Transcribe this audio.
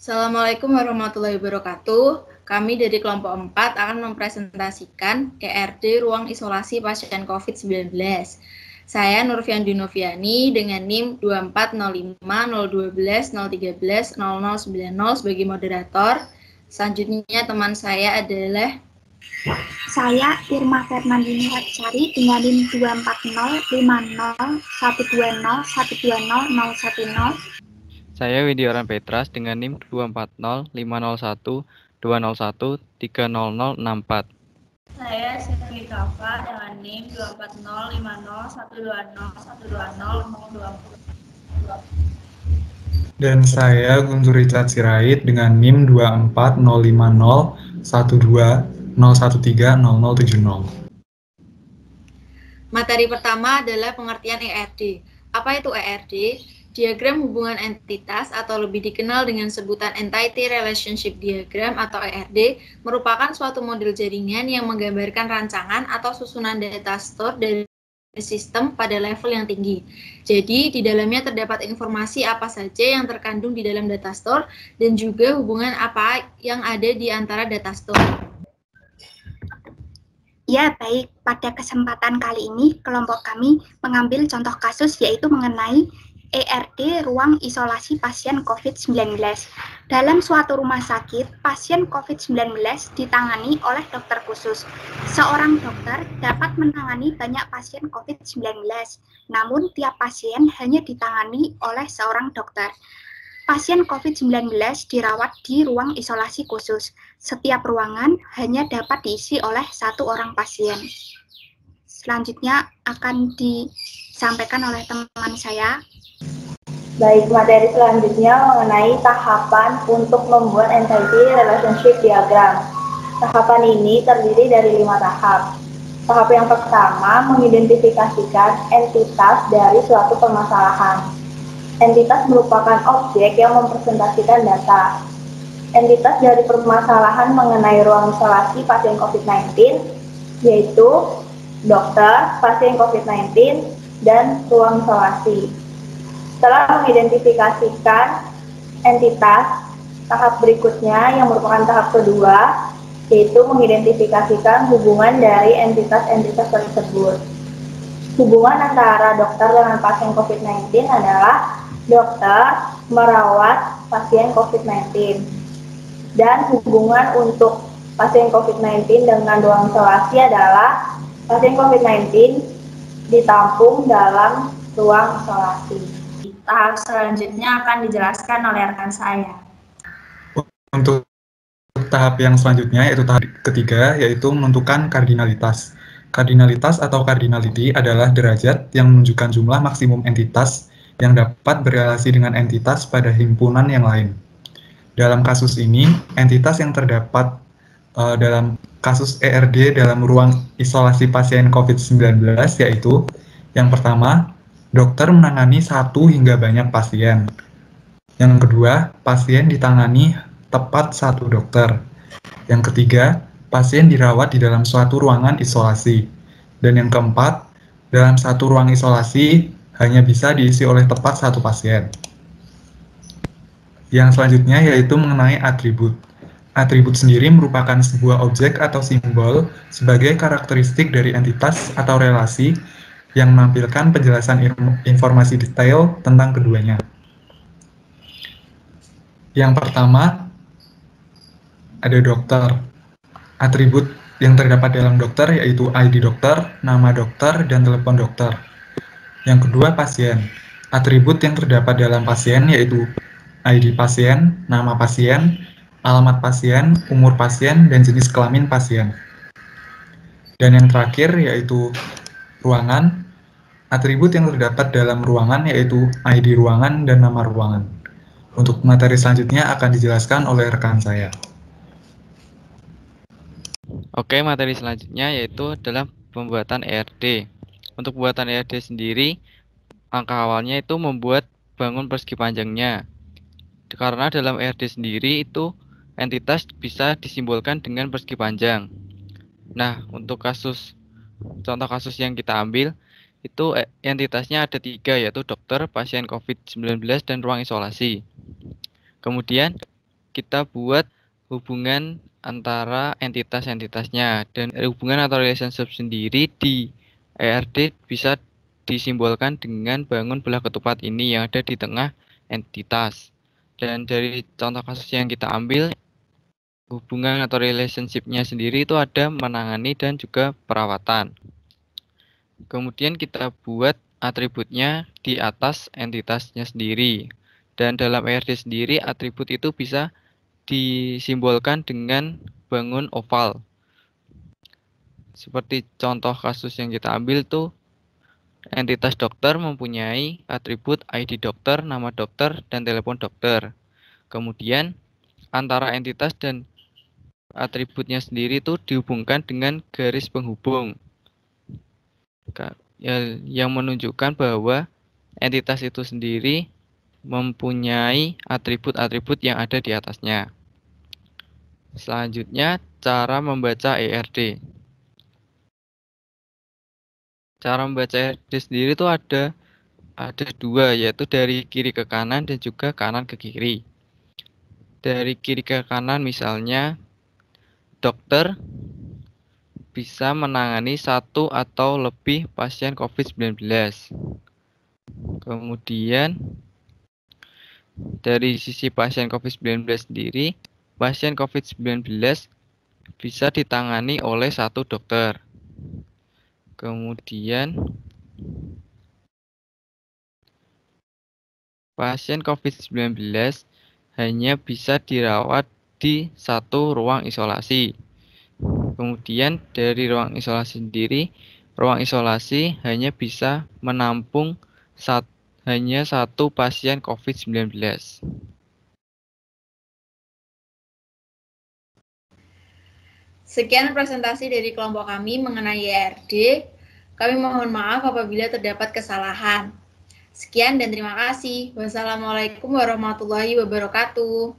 Assalamualaikum warahmatullahi wabarakatuh. Kami dari kelompok 4 akan mempresentasikan ERD Ruang Isolasi Pasien COVID-19. Saya Nurfiandi Noviani dengan NIM 24050210130090 sebagai moderator. Selanjutnya teman saya adalah saya Irma Fernandini Hatsari dengan NIM 2405012012010. Saya Widioran Petras dengan NIM 24050120130064. Saya Siti Kafa dengan NIM 2405012012020. Dan saya Guntur Richard Sirait dengan NIM 240501201130070. materi pertama adalah pengertian ERD. Apa itu ERD? Diagram hubungan entitas atau lebih dikenal dengan sebutan Entity Relationship Diagram atau ERD merupakan suatu model jaringan yang menggambarkan rancangan atau susunan data store dari sistem pada level yang tinggi. Jadi, di dalamnya terdapat informasi apa saja yang terkandung di dalam data store dan juga hubungan apa yang ada di antara data store. Ya, baik. Pada kesempatan kali ini, kelompok kami mengambil contoh kasus yaitu mengenai ERD ruang isolasi pasien COVID-19. Dalam suatu rumah sakit, pasien COVID-19 ditangani oleh dokter khusus. Seorang dokter dapat menangani banyak pasien COVID-19, namun tiap pasien hanya ditangani oleh seorang dokter. Pasien COVID-19 dirawat di ruang isolasi khusus. Setiap ruangan hanya dapat diisi oleh satu orang pasien. Selanjutnya akan disampaikan oleh teman saya. Baik, materi selanjutnya mengenai tahapan untuk membuat Entity Relationship Diagram. Tahapan ini terdiri dari 5 tahap. Tahap yang pertama mengidentifikasikan entitas dari suatu permasalahan. Entitas merupakan objek yang mempresentasikan data. Entitas dari permasalahan mengenai ruang isolasi pasien COVID-19 yaitu dokter, pasien COVID-19, dan ruang isolasi. Setelah mengidentifikasikan entitas, tahap berikutnya yang merupakan tahap kedua, yaitu mengidentifikasikan hubungan dari entitas-entitas tersebut. Hubungan antara dokter dengan pasien COVID-19 adalah dokter merawat pasien COVID-19. Dan hubungan untuk pasien COVID-19 dengan ruang isolasi adalah pasien COVID-19 ditampung dalam ruang isolasi. Tahap selanjutnya akan dijelaskan oleh rekan saya. Untuk tahap yang selanjutnya yaitu tahap ketiga, yaitu menentukan kardinalitas. Kardinalitas atau cardinality adalah derajat yang menunjukkan jumlah maksimum entitas yang dapat berrelasi dengan entitas pada himpunan yang lain. Dalam kasus ini, entitas yang terdapat dalam kasus ERD dalam ruang isolasi pasien COVID-19 yaitu yang pertama, dokter menangani 1 hingga banyak pasien. Yang kedua, pasien ditangani tepat 1 dokter. Yang ketiga, pasien dirawat di dalam suatu ruangan isolasi. Dan yang keempat, dalam satu ruang isolasi hanya bisa diisi oleh tepat 1 pasien. Yang selanjutnya yaitu mengenai atribut. Atribut sendiri merupakan sebuah objek atau simbol sebagai karakteristik dari entitas atau relasi yang menampilkan penjelasan informasi detail tentang keduanya. Yang pertama, ada dokter. Atribut yang terdapat dalam dokter yaitu ID dokter, nama dokter, dan telepon dokter. Yang kedua, pasien. Atribut yang terdapat dalam pasien yaitu ID pasien, nama pasien, alamat pasien, umur pasien, dan jenis kelamin pasien. Dan yang terakhir yaitu ruangan. Atribut yang terdapat dalam ruangan yaitu ID ruangan dan nama ruangan. Untuk materi selanjutnya akan dijelaskan oleh rekan saya. Oke, materi selanjutnya yaitu adalah pembuatan ERD. Untuk pembuatan ERD sendiri, langkah awalnya itu membuat bangun persegi panjangnya. Karena dalam ERD sendiri itu entitas bisa disimbolkan dengan persegi panjang. Nah, untuk contoh kasus yang kita ambil, itu entitasnya ada 3, yaitu dokter, pasien COVID-19, dan ruang isolasi. Kemudian, kita buat hubungan antara entitas-entitasnya, dan hubungan atau relationship sendiri di ERD bisa disimbolkan dengan bangun belah ketupat ini yang ada di tengah entitas. Dan dari contoh kasus yang kita ambil, hubungan atau relationship-nya sendiri itu ada menangani dan juga perawatan. Kemudian kita buat atributnya di atas entitasnya sendiri. Dan dalam ERD sendiri, atribut itu bisa disimbolkan dengan bangun oval. Seperti contoh kasus yang kita ambil tuh, entitas dokter mempunyai atribut ID dokter, nama dokter, dan telepon dokter. Kemudian antara entitas dan atributnya sendiri itu dihubungkan dengan garis penghubung yang menunjukkan bahwa entitas itu sendiri mempunyai atribut-atribut yang ada di atasnya. Selanjutnya, cara membaca ERD. Cara membaca ERD sendiri itu ada dua, yaitu dari kiri ke kanan dan juga kanan ke kiri. Dari kiri ke kanan misalnya, dokter bisa menangani satu atau lebih pasien COVID-19. Kemudian, dari sisi pasien COVID-19 sendiri, pasien COVID-19 bisa ditangani oleh satu dokter. Kemudian, pasien COVID-19 hanya bisa dirawat di satu ruang isolasi. Kemudian dari ruang isolasi sendiri, ruang isolasi hanya bisa menampung hanya satu pasien COVID-19. Sekian presentasi dari kelompok kami mengenai ERD. Kami mohon maaf apabila terdapat kesalahan. Sekian dan terima kasih. Wassalamualaikum warahmatullahi wabarakatuh.